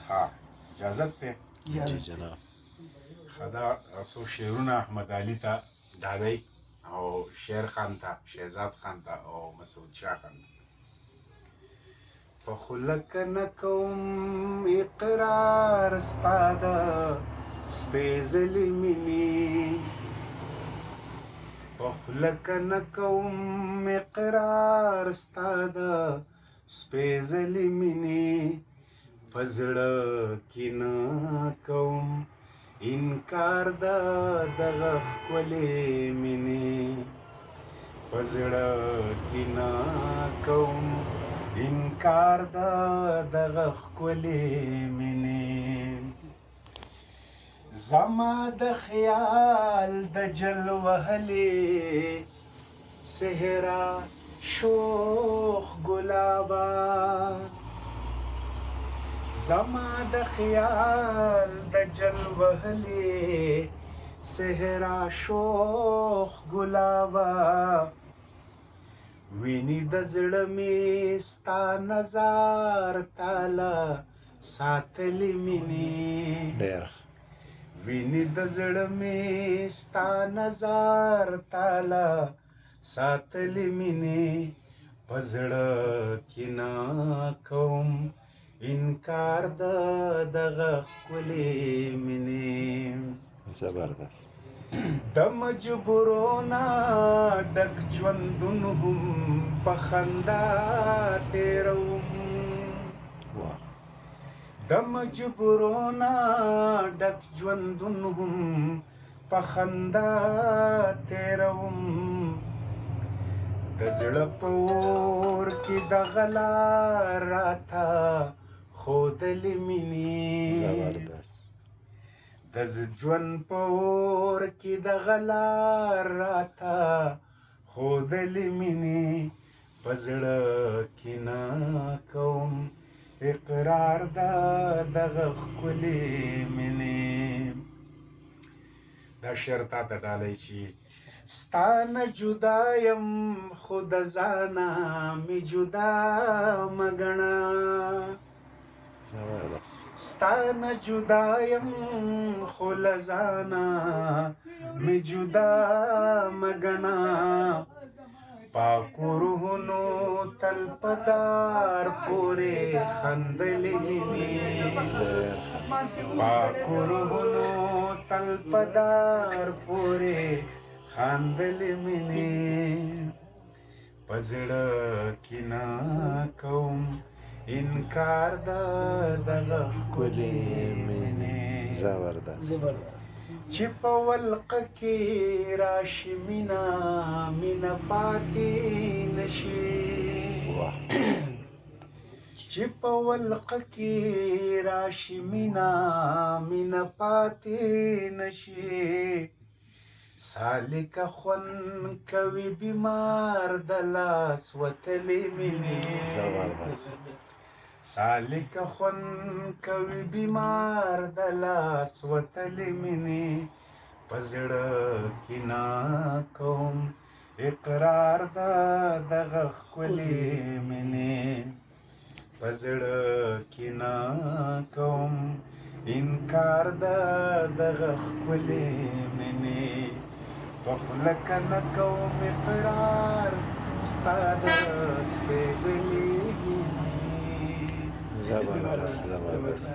ها اجازت ته جی جناب. خدا څو شعرونه احمد علي ته ډالۍ او شیر خان ته شهزاد خان ته او مسعود شاه خان ته په خلک نه کوم اقرار ستا د سپېڅلې مینې په خلک نه کوم اقرار ستا د سپېڅلې مینې په زړه کې نه کوم انکار د دغه ښکلې مینې په زړه کې نه کوم انکار د دغه ښکلې مینې زما د خیال د جل وهلې صحرا شوخ ګلابا زما د خیال د جل وهلې صحرا شوخ ګلابا ویني د زړه مې ستا نظر تاله ساتلې مینې ډېر ویني د زړه مې ستا نظر تاله ساتلې مینې په زړه کې نه کوم انکار د دغه ښکلې مینې زبردست. د مجبورونه ډک ژوندون هم په خندا تېروم د مجبورونه ډک ژوندون هم په خندا تېروم د زړه په اور کې دغه لار راته ښودلې مینې زبردست. د ژوند په اور کې دغه لار راته ښودلې مینې په زړه کې نه کوم اقرار د دغه ښکلې مینې دا شعر تا ته ډالۍ چې ستا نه جدا یم خو د ځانه مې جدا مه ګڼه ستا نه جدا یم خو له ځانه مې جدا مه ګڼه پاکو روحونو تل په دار پورې خندلې مینې پاکو روحونو تل په دار پورې خندلې مینې په زړه کې نه کوم انکار د دغه ښکلې مینې زبردست. چې په ولقه کې راشي مینه مینه پاتې نشي چې په ولقه کې راشي مینه مینه پاتې نشي سالکه خوند کوي بیمار د لاس وتلې مینې سالکه خوند کوي بیمار د لاس وتلې مینې په زړه کې نه کوم اقرار د دغه ښکلې مینې په زړه کې نه کوم انکار د دغه ښکلې مینې په خوله که نه کوم اقرار ستا د سپېڅلې مینې زبردست.